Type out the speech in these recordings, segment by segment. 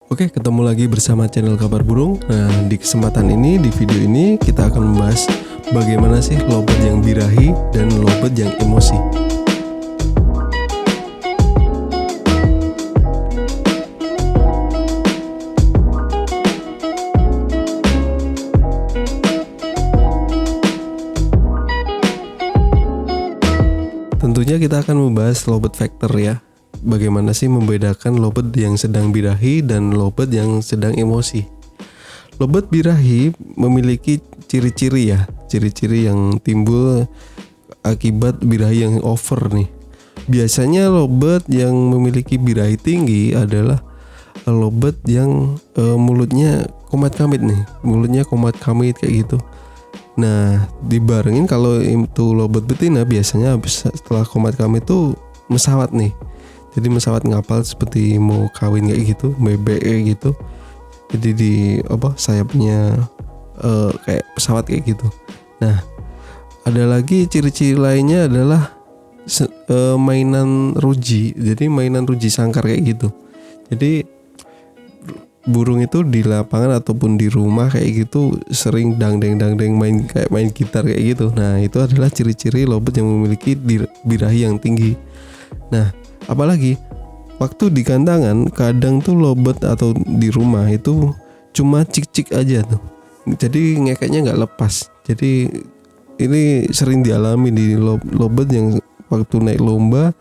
Oke, ketemu lagi bersama channel Kabar Burung. Nah, di kesempatan ini, di video ini kita akan membahas bagaimana sih lovebird yang birahi dan lovebird yang emosi. Tentunya kita akan membahas lovebird factor ya. Bagaimana sih membedakan lovebird yang sedang birahi dan lovebird yang sedang emosi. Lovebird birahi memiliki ciri-ciri ya, ciri-ciri yang timbul akibat birahi yang over nih. Biasanya lovebird yang memiliki birahi tinggi adalah lovebird yang mulutnya komat kamit nih, mulutnya komat kamit kayak gitu. Nah, dibarengin kalau itu lovebird betina biasanya setelah komat kamit itu mesawat nih. Jadi mesawat ngapal seperti mau kawin kayak gitu, bebek kayak gitu. Jadi di sayapnya kayak pesawat kayak gitu. Nah, ada lagi ciri-ciri lainnya adalah mainan ruji. Jadi mainan ruji sangkar kayak gitu. Jadi burung itu di lapangan ataupun di rumah kayak gitu sering dangdeng main gitar kayak gitu. Nah, itu adalah ciri-ciri lovebird yang memiliki birahi yang tinggi. Nah, apalagi waktu di kandangan kadang tuh lovebird atau di rumah itu cuma cik-cik aja tuh. Jadi ngekeknya nggak lepas. Jadi ini sering dialami di lovebird yang waktu naik lomba.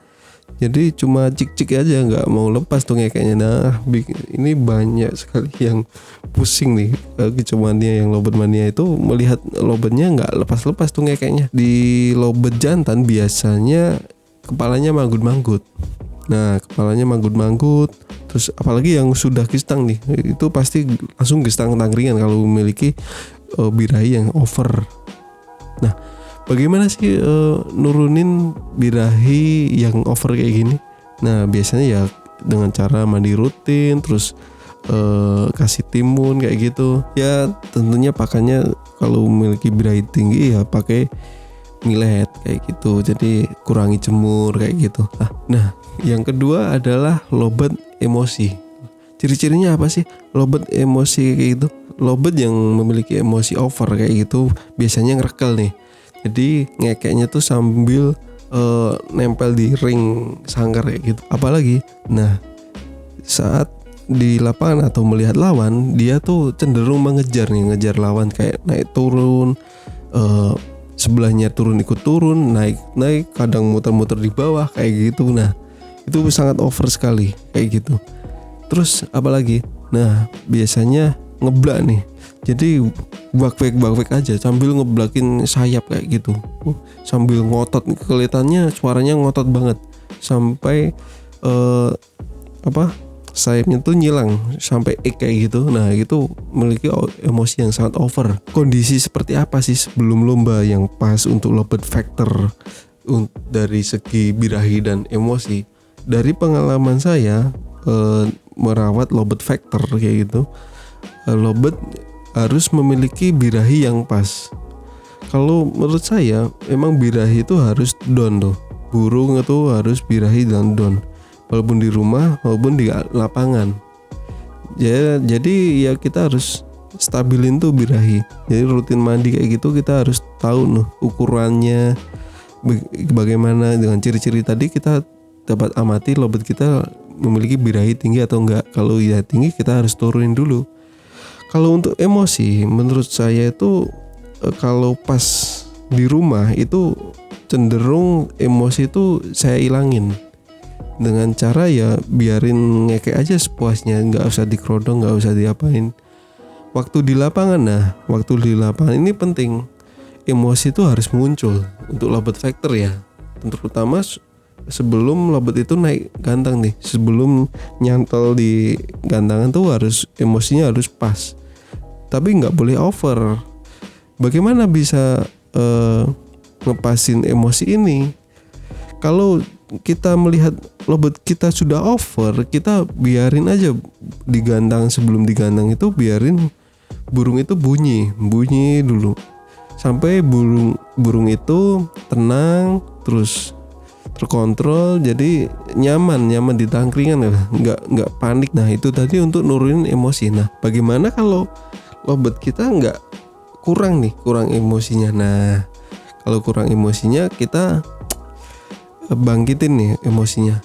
Jadi cuma cik-cik aja nggak mau lepas tuh ngekeknya. Nah, ini banyak sekali yang pusing nih kecumannya yang lovebird mania itu melihat lovebird-nya nggak lepas-lepas tuh ngekeknya. Di lovebird jantan biasanya kepalanya manggut-manggut. Nah, kepalanya manggut-manggut. Terus apalagi yang sudah gestang nih, itu pasti langsung gestang tangringan kalau memiliki birahi yang over. Nah, bagaimana sih nurunin birahi yang over kayak gini? Nah, biasanya ya dengan cara mandi rutin, terus kasih timun kayak gitu. Ya, tentunya pakannya kalau memiliki birahi tinggi ya pakai millet kayak gitu, jadi kurangi jemur kayak gitu. Nah, yang kedua adalah lovebird emosi. Ciri-cirinya apa sih lovebird emosi kayak gitu? Lovebird yang memiliki emosi over kayak gitu biasanya ngerekel nih. Jadi ngekeknya tuh sambil nempel di ring sangkar kayak gitu. Apalagi, nah saat di lapangan atau melihat lawan, dia tuh cenderung ngejar lawan kayak naik turun. Sebelahnya turun ikut turun, naik kadang muter-muter di bawah kayak gitu. Nah, itu sangat over sekali kayak gitu. Terus apalagi? Nah, biasanya ngeblak nih. Jadi bak-bak aja sambil ngeblakin sayap kayak gitu. Sambil ngotot, kelihatannya suaranya ngotot banget. Sampai sayapnya tuh nyilang sampai kayak gitu. Nah, itu memiliki emosi yang sangat over. Kondisi seperti apa sih sebelum lomba yang pas untuk lovebird factor dari segi birahi dan emosi? Dari pengalaman saya merawat lovebird factor kayak gitu, lovebird harus memiliki birahi yang pas. Kalau menurut saya emang birahi itu harus down tuh. Burung itu harus birahi dan down. Walaupun di rumah maupun di lapangan. Ya, jadi ya kita harus stabilin tuh birahi. Jadi rutin mandi kayak gitu kita harus tahu ukurannya bagaimana. Dengan ciri-ciri tadi kita dapat amati lovebird kita memiliki birahi tinggi atau enggak. Kalau ya tinggi kita harus turunin dulu. Kalau untuk emosi menurut saya itu kalau pas di rumah itu cenderung emosi itu saya ilangin. Dengan cara ya biarin ngekek aja sepuasnya, nggak usah dikerodong, nggak usah diapain. Waktu di lapangan ini penting, emosi itu harus muncul untuk lovebird factor ya. Terutama sebelum lovebird itu naik gantang nih, sebelum nyantol di gantangan tuh emosinya harus pas. Tapi nggak boleh over. Bagaimana bisa ngepasin emosi ini? Kalau kita melihat lovebird kita sudah over, kita biarin aja di gandang. Sebelum digandang itu biarin burung itu bunyi dulu sampai burung itu tenang, terus terkontrol, jadi nyaman di tangkringan, nggak panik. Nah itu tadi untuk nurunin emosi. Nah bagaimana kalau lobet kita kurang emosinya? Nah kalau kurang emosinya, kita bangkitin nih emosinya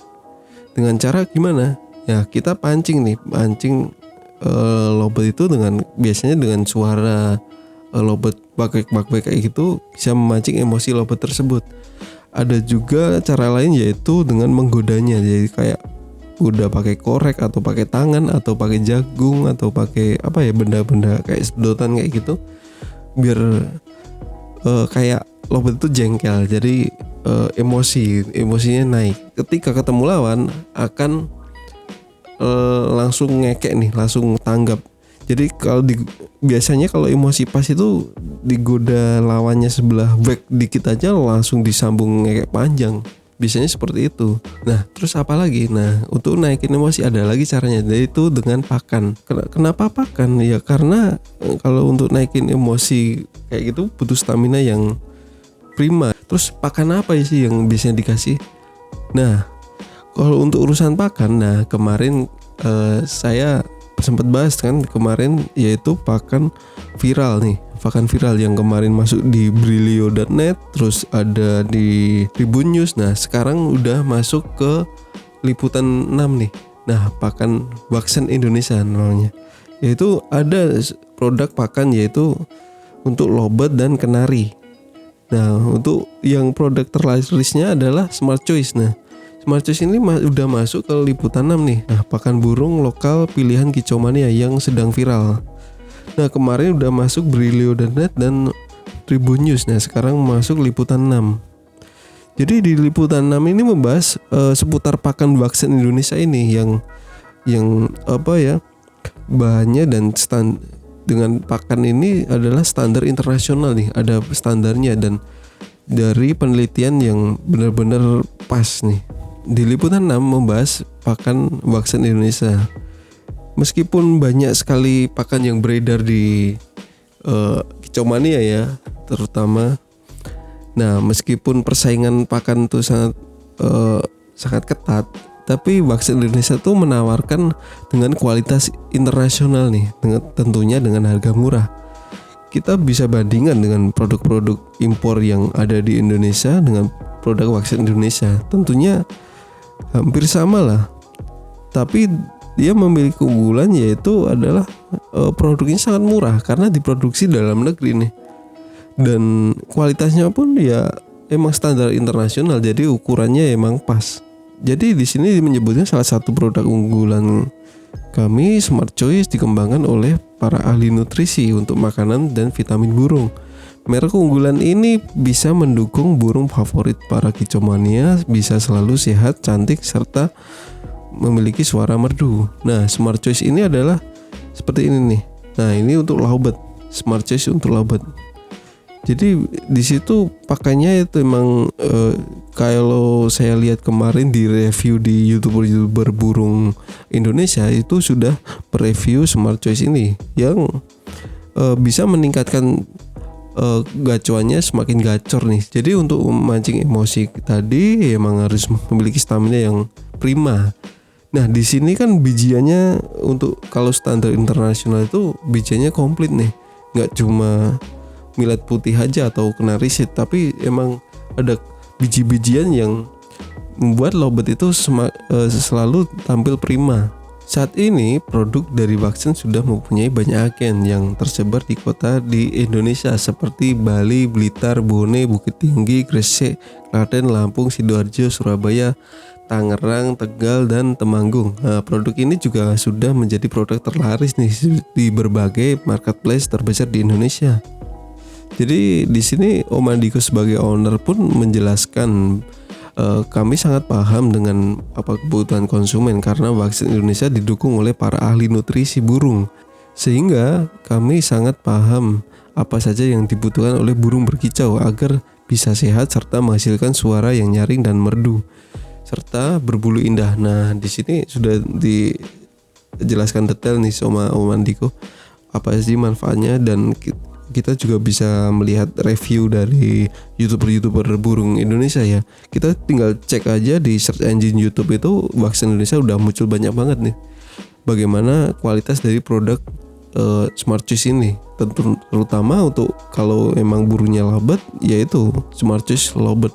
dengan cara gimana? Ya kita pancing lobet itu biasanya dengan suara lobet bak kayak gitu bisa memancing emosi lobet tersebut. Ada juga cara lain, yaitu dengan menggodanya. Jadi kayak udah pakai korek atau pakai tangan atau pakai jagung atau pakai benda-benda kayak sedotan kayak gitu, biar kayak lobet itu jengkel. Jadi emosinya naik. Ketika ketemu lawan akan langsung ngekek nih, langsung tanggap. Jadi biasanya kalau emosi pas itu digoda lawannya sebelah back dikit aja langsung disambung ngekek panjang. Biasanya seperti itu. Nah terus apa lagi? Nah untuk naikin emosi ada lagi caranya, yaitu dengan pakan. Kenapa pakan? Ya karena kalau untuk naikin emosi kayak gitu butuh stamina yang prima. Terus pakan apa sih yang biasanya dikasih? Nah kalau untuk urusan pakan, nah kemarin saya sempat bahas kan kemarin, yaitu pakan viral yang kemarin masuk di Brilio.net, terus ada di Tribun News. Nah sekarang udah masuk ke Liputan 6 nih. Nah pakan Waxen Indonesia namanya, yaitu ada produk pakan yaitu untuk lobet dan kenari. Nah untuk yang produk terlarisnya adalah Smart Choice. Nah Smart Choice ini udah masuk ke Liputan 6 nih. Nah pakan burung lokal pilihan Kicomania yang sedang viral. Nah kemarin udah masuk Brilio.net dan Tribun News. Nah sekarang masuk Liputan 6. Jadi di Liputan 6 ini membahas seputar pakan Waxen Indonesia ini yang bahannya dan dengan pakan ini adalah standar internasional nih, ada standarnya dan dari penelitian yang benar-benar pas nih. Di Liputan 6 membahas pakan Waxen Indonesia. Meskipun banyak sekali pakan yang beredar di Kicomania ya, terutama. Nah, meskipun persaingan pakan itu sangat ketat, tapi Waxen Indonesia tuh menawarkan dengan kualitas internasional nih, tentunya dengan harga murah. Kita bisa bandingkan dengan produk-produk impor yang ada di Indonesia dengan produk Waxen Indonesia. Tentunya hampir sama lah, tapi dia memiliki keunggulan, yaitu adalah produknya sangat murah karena diproduksi dalam negeri nih, dan kualitasnya pun ya emang standar internasional, jadi ukurannya emang pas. Jadi di sini menyebutnya salah satu produk unggulan kami, Smart Choice, dikembangkan oleh para ahli nutrisi untuk makanan dan vitamin burung. Merek unggulan ini bisa mendukung burung favorit para Kicomania bisa selalu sehat, cantik, serta memiliki suara merdu. Nah, Smart Choice ini adalah seperti ini nih. Nah, ini untuk lobet. Smart Choice untuk lobet. Jadi di situ pakannya itu emang kalau saya lihat kemarin di review di YouTuber burung Indonesia itu sudah mereview Smart Choice ini yang bisa meningkatkan gacuannya semakin gacor nih. Jadi untuk memancing emosi tadi emang harus memiliki stamina yang prima. Nah di sini kan bijiannya untuk kalau standar internasional itu bijiannya komplit nih, nggak cuma millet putih aja atau kenari seed, tapi emang ada biji-bijian yang membuat lobet itu selalu tampil prima. Saat ini produk dari Waxen sudah mempunyai banyak agen yang tersebar di kota di Indonesia seperti Bali, Blitar, Bone, Bukit Tinggi, Gresik, Klaten, Lampung, Sidoarjo, Surabaya, Tangerang, Tegal, dan Temanggung. Nah, produk ini juga sudah menjadi produk terlaris nih di berbagai marketplace terbesar di Indonesia. Jadi di sini Om Andiko sebagai owner pun menjelaskan kami sangat paham dengan apa kebutuhan konsumen karena Waxen Indonesia didukung oleh para ahli nutrisi burung, sehingga kami sangat paham apa saja yang dibutuhkan oleh burung berkicau agar bisa sehat serta menghasilkan suara yang nyaring dan merdu serta berbulu indah. Nah di sini sudah dijelaskan detail nih sama Om Andiko apa sih manfaatnya, dan kita juga bisa melihat review dari YouTuber burung Indonesia ya. Kita tinggal cek aja di search engine YouTube itu Wax Indonesia udah muncul banyak banget nih. Bagaimana kualitas dari produk Smart Choice ini, terutama untuk kalau emang burungnya lovebird, yaitu Smart Choice lovebird.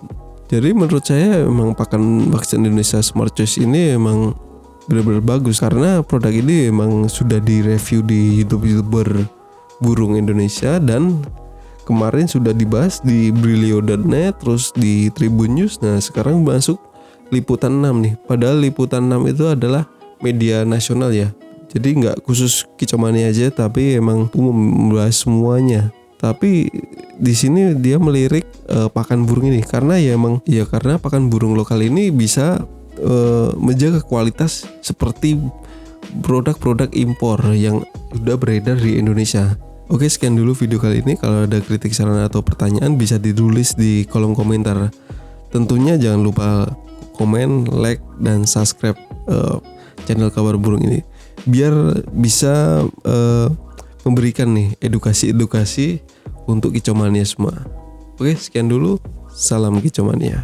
Jadi menurut saya emang pakan Wax Indonesia Smart Choice ini emang benar-benar bagus karena produk ini emang sudah direview di YouTuber burung Indonesia dan kemarin sudah dibahas di Brilio.net, terus di Tribun News. Nah sekarang masuk Liputan 6 nih. Padahal Liputan 6 itu adalah media nasional ya. Jadi nggak khusus Kicomania aja, tapi emang umum membahas semuanya. Tapi di sini dia melirik pakan burung ini karena karena pakan burung lokal ini bisa menjaga kualitas seperti produk-produk impor yang sudah beredar di Indonesia. Oke, sekian dulu video kali ini. Kalau ada kritik, saran atau pertanyaan bisa ditulis di kolom komentar. Tentunya jangan lupa komen, like, dan subscribe channel Kabar Burung ini biar bisa memberikan nih edukasi untuk Kicomania semua. Oke, sekian dulu. Salam Kicomania.